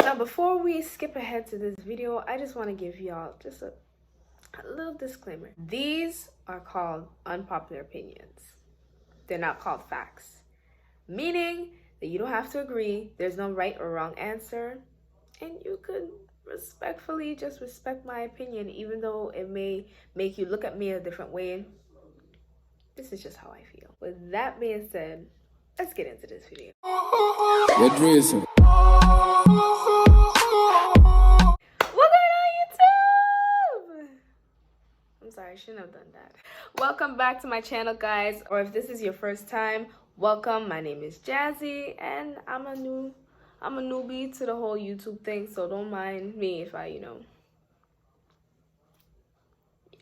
Now, before we skip ahead to this video, I just want to give y'all just a little disclaimer. These are called unpopular opinions. They're not called facts. Meaning that you don't have to agree, there's no right or wrong answer, and you could respectfully just respect my opinion, even though it may make you look at me a different way. This is just how I feel. With that being said, let's get into this video. What's going on, YouTube? I'm sorry, I shouldn't have done that. Welcome back to my channel, guys. Or if this is your first time, welcome. My name is Jazzy, and I'm a newbie to the whole YouTube thing, so don't mind me if I,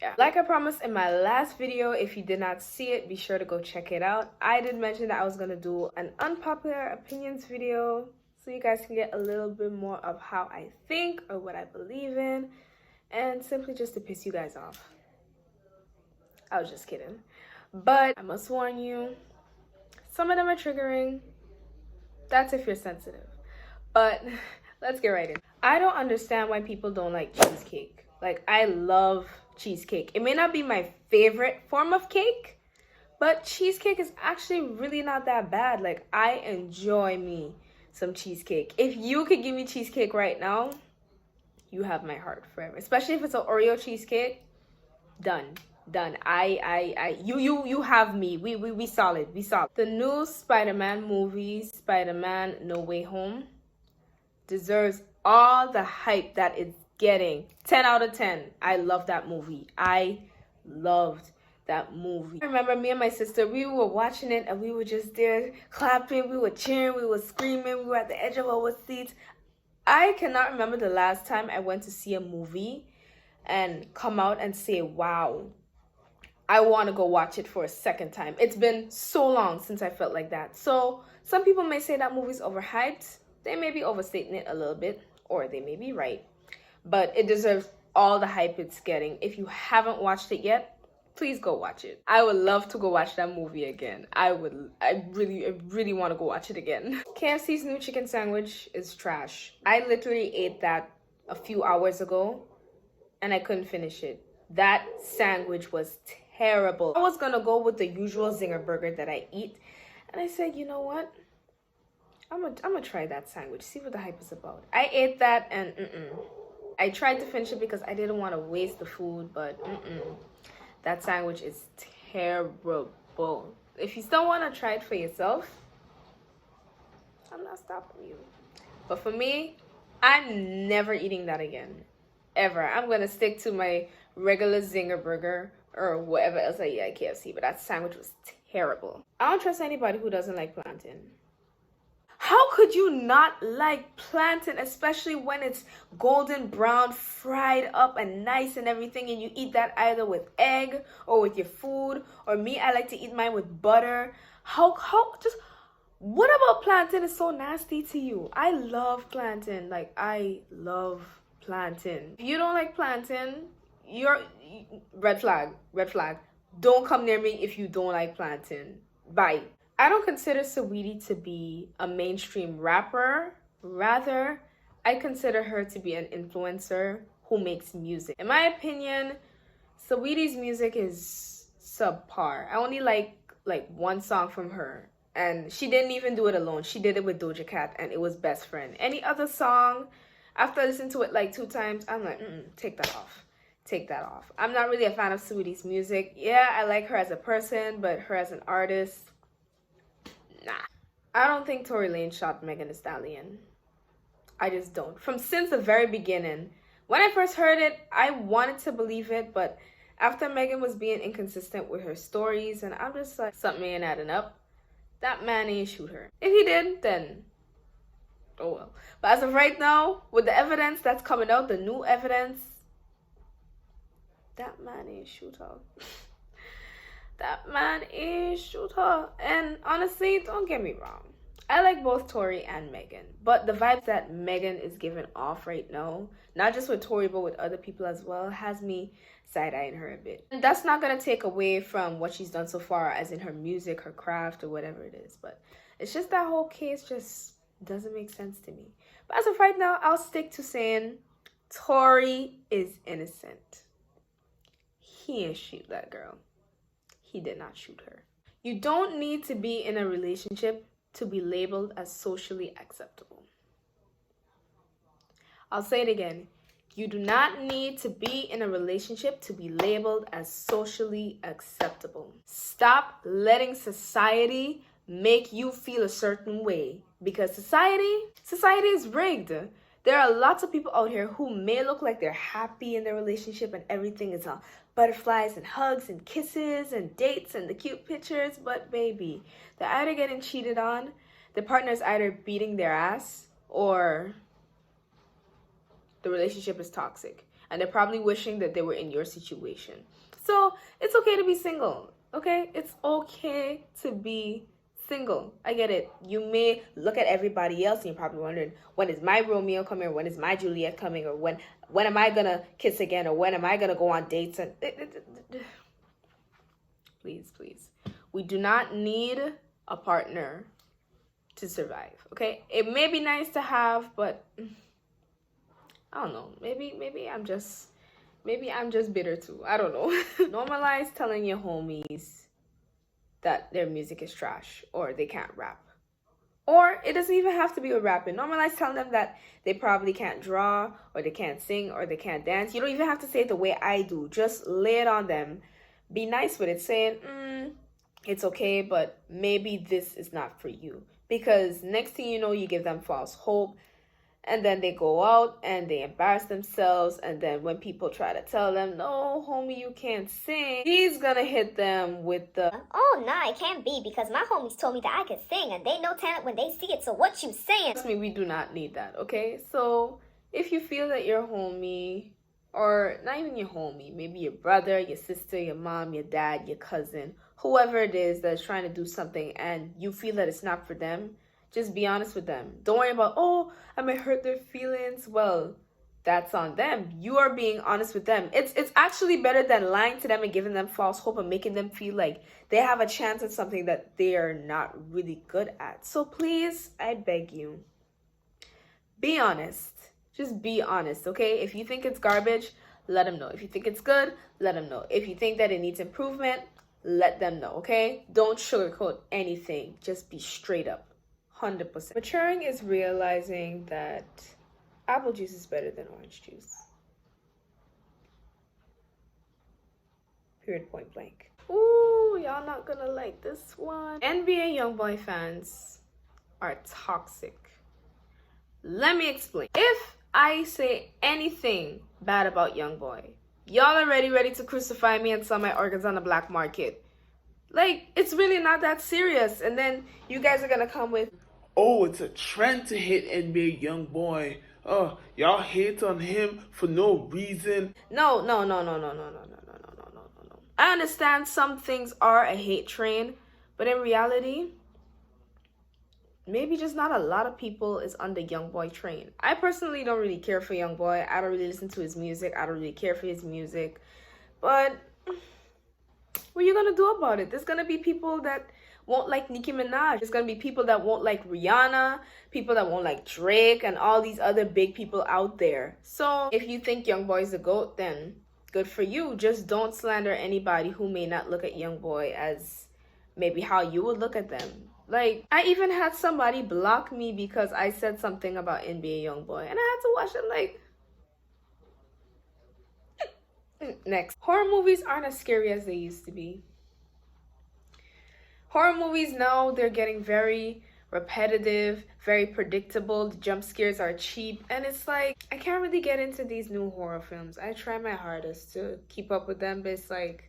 yeah. Like I promised in my last video, if you did not see it, be sure to go check it out. I did mention that I was gonna do an unpopular opinions video, so you guys can get a little bit more of how I think or what I believe in, and simply just to piss you guys off. I was just kidding. But I must warn you, some of them are triggering. That's if you're sensitive. But let's get right in. I don't understand why people don't like cheesecake. Like, I love cheesecake. It may not be my favorite form of cake, but cheesecake is actually really not that bad. Like, I enjoy me some cheesecake. If you could give me cheesecake right now, you have my heart forever. Especially if it's an Oreo cheesecake. Done. You have me. We solid. The new Spider-Man movie, Spider-Man No Way Home, deserves all the hype that it's getting. 10 out of 10. I love that movie. I loved that movie. I remember me and my sister, we were watching it and we were just there clapping, we were cheering, we were screaming, we were at the edge of our seats. I cannot remember the last time I went to see a movie and come out and say, wow, I want to go watch it for a second time. It's been so long since I felt like that. So some people may say that movie's overhyped. They may be overstating it a little bit, or they may be right. But it deserves all the hype it's getting. If you haven't watched it yet, please go watch it. I would love to go watch that movie again. I really want to go watch it again. KFC's new chicken sandwich is trash. I literally ate that a few hours ago and I couldn't finish it. That sandwich was terrible. I was gonna go with the usual zinger burger that I eat, and I said, you know what? I'm gonna try that sandwich, see what the hype is about. I ate that and I tried to finish it because I didn't want to waste the food, but that sandwich is terrible. If you still want to try it for yourself, I'm not stopping you. But for me, I'm never eating that again. Ever. I'm gonna stick to my regular zinger burger or whatever else I eat at KFC, but that sandwich was terrible. I don't trust anybody who doesn't like plantain. How could you not like plantain, especially when it's golden brown, fried up and nice and everything, and you eat that either with egg or with your food, or me, I like to eat mine with butter. What about plantain is so nasty to you? I love plantain. Like, I love plantain. If you don't like plantain, you're red flag. Don't come near me if you don't like plantain. Bye. I don't consider Saweetie to be a mainstream rapper. Rather, I consider her to be an influencer who makes music. In my opinion, Saweetie's music is subpar. I only like one song from her, and she didn't even do it alone. She did it with Doja Cat, and it was Best Friend. Any other song, after I listened to it like 2 times, I'm like, take that off. Take that off. I'm not really a fan of Saweetie's music. Yeah, I like her as a person, but her as an artist, nah. I don't think Tory Lanez shot Megan Thee Stallion. I just don't. Since the very beginning, when I first heard it, I wanted to believe it, but after Megan was being inconsistent with her stories, and I'm just like, something ain't adding up. That man ain't shoot her. If he did, then oh well. But as of right now, with the evidence that's coming out, the new evidence, that man ain't shoot her. That man is shoot her. And honestly, don't get me wrong, I like both Tory and Megan, but the vibes that Megan is giving off right now, not just with Tory but with other people as well, has me side-eyeing her a bit. And that's not gonna take away from what she's done so far, as in her music, her craft, or whatever it is, but it's just that whole case just doesn't make sense to me. But as of right now, I'll stick to saying Tory is innocent. He ain't shoot that girl. He did not shoot her. You don't need to be in a relationship to be labeled as socially acceptable. I'll say it again. You do not need to be in a relationship to be labeled as socially acceptable. Stop letting society make you feel a certain way, because society is rigged. There are lots of people out here who may look like they're happy in their relationship and everything is all butterflies and hugs and kisses and dates and the cute pictures, but baby, they're either getting cheated on, the partner's either beating their ass, or the relationship is toxic and they're probably wishing that they were in your situation. So it's okay to be single, okay? It's okay to be single. I get it. You may look at everybody else and you're probably wondering, when is my Romeo coming, or when is my Juliet coming, or when am I gonna kiss again, or when am I gonna go on dates? And please, we do not need a partner to survive, okay? It may be nice to have, but I don't know, maybe I'm just bitter too. I don't know. Normalize telling your homies that their music is trash or they can't rap. Or it doesn't even have to be with rapping. Normalize telling them that they probably can't draw, or they can't sing, or they can't dance. You don't even have to say it the way I do. Just lay it on them. Be nice with it, saying, it's okay, but maybe this is not for you. Because next thing you know, you give them false hope. And then they go out and they embarrass themselves. And then when people try to tell them, no, homie, you can't sing, he's gonna hit them with the, oh, nah, it can't be, because my homies told me that I could sing and they know talent when they see it, so what you saying? Trust me, we do not need that, okay? So if you feel that your homie, or not even your homie, maybe your brother, your sister, your mom, your dad, your cousin, whoever it is that's trying to do something and you feel that it's not for them, just be honest with them. Don't worry about, oh, I might hurt their feelings. Well, that's on them. You are being honest with them. It's actually better than lying to them and giving them false hope and making them feel like they have a chance at something that they are not really good at. So please, I beg you, be honest. Just be honest, okay? If you think it's garbage, let them know. If you think it's good, let them know. If you think that it needs improvement, let them know, okay? Don't sugarcoat anything. Just be straight up. 100%. Maturing is realizing that apple juice is better than orange juice. Period, point blank. Ooh, y'all not gonna like this one. NBA YoungBoy fans are toxic. Let me explain. If I say anything bad about YoungBoy, y'all are ready to crucify me and sell my organs on the black market. Like, it's really not that serious. And then you guys are gonna come with, oh, it's a trend to hate NBA YoungBoy. Oh, y'all hate on him for no reason. No. I understand some things are a hate train, but in reality, maybe just not a lot of people is on the YoungBoy train. I personally don't really care for YoungBoy. I don't really listen to his music. I don't really care for his music. But what are you gonna do about it? There's gonna be people that won't like Nicki Minaj. There's gonna be people that won't like Rihanna, people that won't like Drake, and all these other big people out there. So if you think YoungBoy is a GOAT, then good for you. Just don't slander anybody who may not look at YoungBoy as maybe how you would look at them. Like, I even had somebody block me because I said something about NBA YoungBoy, and I had to watch them like, next. Horror movies aren't as scary as they used to be. Horror movies now, they're getting very repetitive, very predictable. The jump scares are cheap, and it's like, I can't really get into these new horror films. I try my hardest to keep up with them, but it's like,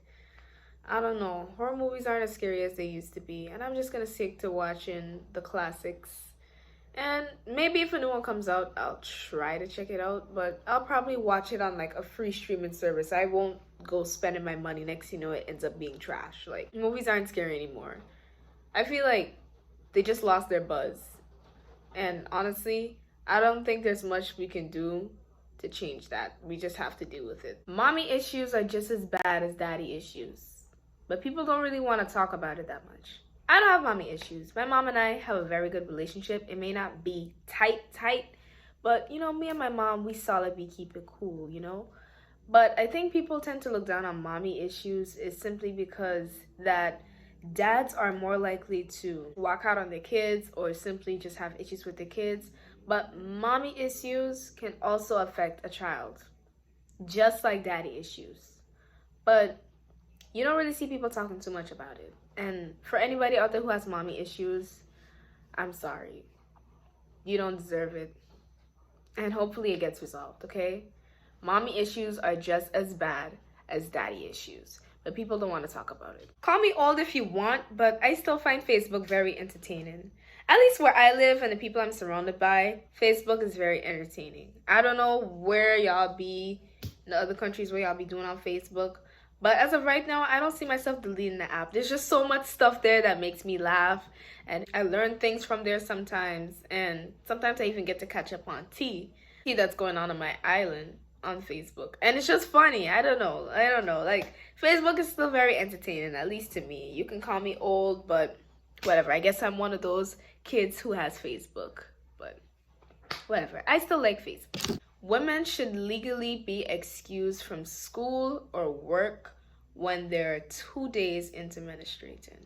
I don't know. Horror movies aren't as scary as they used to be, and I'm just gonna stick to watching the classics. And maybe if a new one comes out, I'll try to check it out, but I'll probably watch it on like a free streaming service. I won't go spending my money. Next you know, it ends up being trash. Like, movies aren't scary anymore. I feel like they just lost their buzz. And honestly, I don't think there's much we can do to change that. We just have to deal with it. Mommy issues are just as bad as daddy issues, but people don't really want to talk about it that much. I don't have mommy issues. My mom and I have a very good relationship. It may not be tight, But, you know, me and my mom, we solid, we keep it cool, you know? But I think people tend to look down on mommy issues is simply because that dads are more likely to walk out on their kids or simply just have issues with their kids. But mommy issues can also affect a child, just like daddy issues. But you don't really see people talking too much about it. And for anybody out there who has mommy issues, I'm sorry. You don't deserve it. And hopefully it gets resolved, okay? Mommy issues are just as bad as daddy issues, but people don't want to talk about it. Call me old if you want, but I still find Facebook very entertaining. At least where I live and the people I'm surrounded by, Facebook is very entertaining. I don't know where y'all be, in the other countries where y'all be doing on Facebook, but as of right now, I don't see myself deleting the app. There's just so much stuff there that makes me laugh, and I learn things from there sometimes, and sometimes I even get to catch up on tea that's going on my island on Facebook. And it's just funny. I don't know. Like, Facebook is still very entertaining, at least to me. You can call me old, but whatever. I guess I'm one of those kids who has Facebook, but whatever. I still like Facebook. Women should legally be excused from school or work when they're 2 days into menstruating.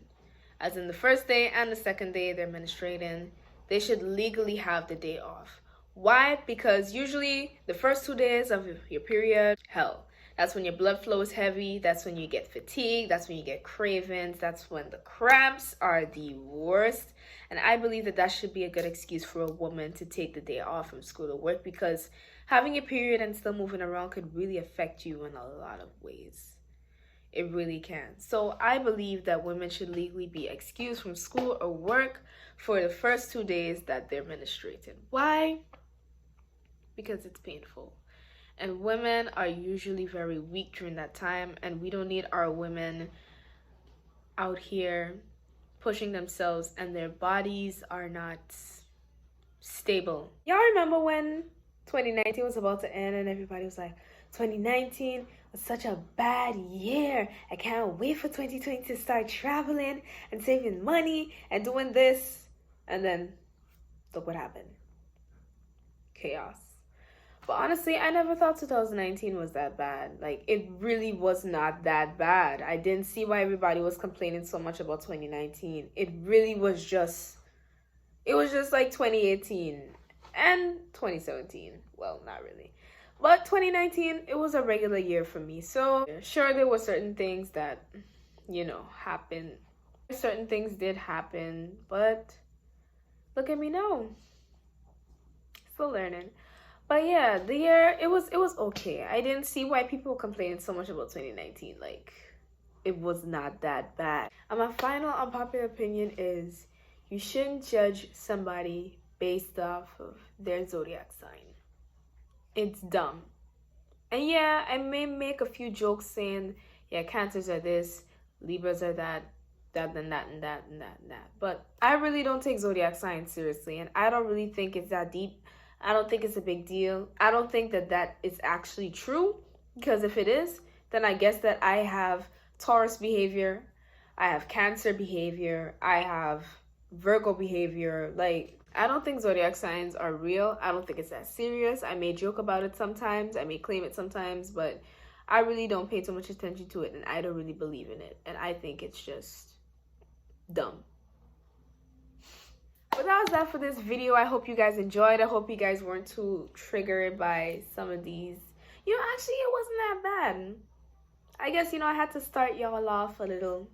As in the first day and the second day they're menstruating, they should legally have the day off. Why? Because usually the first 2 days of your period, hell, that's when your blood flow is heavy, that's when you get fatigue, that's when you get cravings, that's when the cramps are the worst. And I believe that that should be a good excuse for a woman to take the day off from school or work, because having your period and still moving around could really affect you in a lot of ways. It really can. So I believe that women should legally be excused from school or work for the first 2 days that they're menstruating. Why? Because it's painful. And women are usually very weak during that time, and we don't need our women out here pushing themselves and their bodies are not stable. Y'all remember when 2019 was about to end and everybody was like, 2019 was such a bad year. I can't wait for 2020 to start traveling and saving money and doing this. And then look what happened. Chaos. But honestly, I never thought 2019 was that bad. Like, it really was not that bad. I didn't see why everybody was complaining so much about 2019. It really was just, it was just like 2018 and 2017. Well, not really. But 2019, it was a regular year for me. So, sure, there were certain things that, you know, happened. Certain things did happen, but look at me now. Still learning. But yeah, the year, it was okay. I didn't see why people were complaining so much about 2019. Like, it was not that bad. And my final unpopular opinion is you shouldn't judge somebody based off of their zodiac sign. It's dumb. And yeah, I may make a few jokes saying, yeah, Cancers are this, Libras are that, and that. But I really don't take zodiac signs seriously, and I don't really think it's that deep. I don't think it's a big deal. I don't think that that is actually true, because if it is, then I guess that I have Taurus behavior, I have Cancer behavior, I have Virgo behavior. Like, I don't think zodiac signs are real. I don't think it's that serious. I may joke about it sometimes, I may claim it sometimes, but I really don't pay too much attention to it, and I don't really believe in it, and I think it's just dumb. But that was that for this video. I hope you guys enjoyed. I hope you guys weren't too triggered by some of these. You know, actually, it wasn't that bad. I guess, you know, I had to start y'all off a little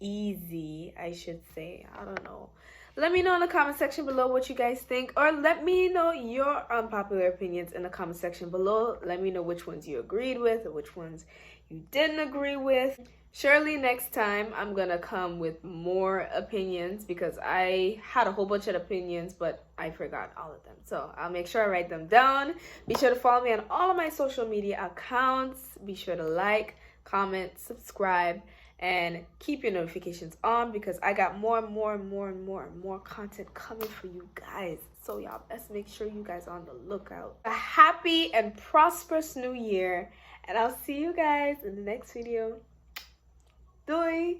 easy, I should say. I don't know. Let me know in the comment section below what you guys think, or let me know your unpopular opinions in the comment section below. Let me know which ones you agreed with or which ones you didn't agree with. Surely next time I'm gonna come with more opinions, because I had a whole bunch of opinions, but I forgot all of them. So I'll make sure I write them down. Be sure to follow me on all of my social media accounts. Be sure to like, comment, subscribe, and keep your notifications on, because I got more content coming for you guys. So y'all best make sure you guys are on the lookout. A happy and prosperous new year, and I'll see you guys in the next video. Doei!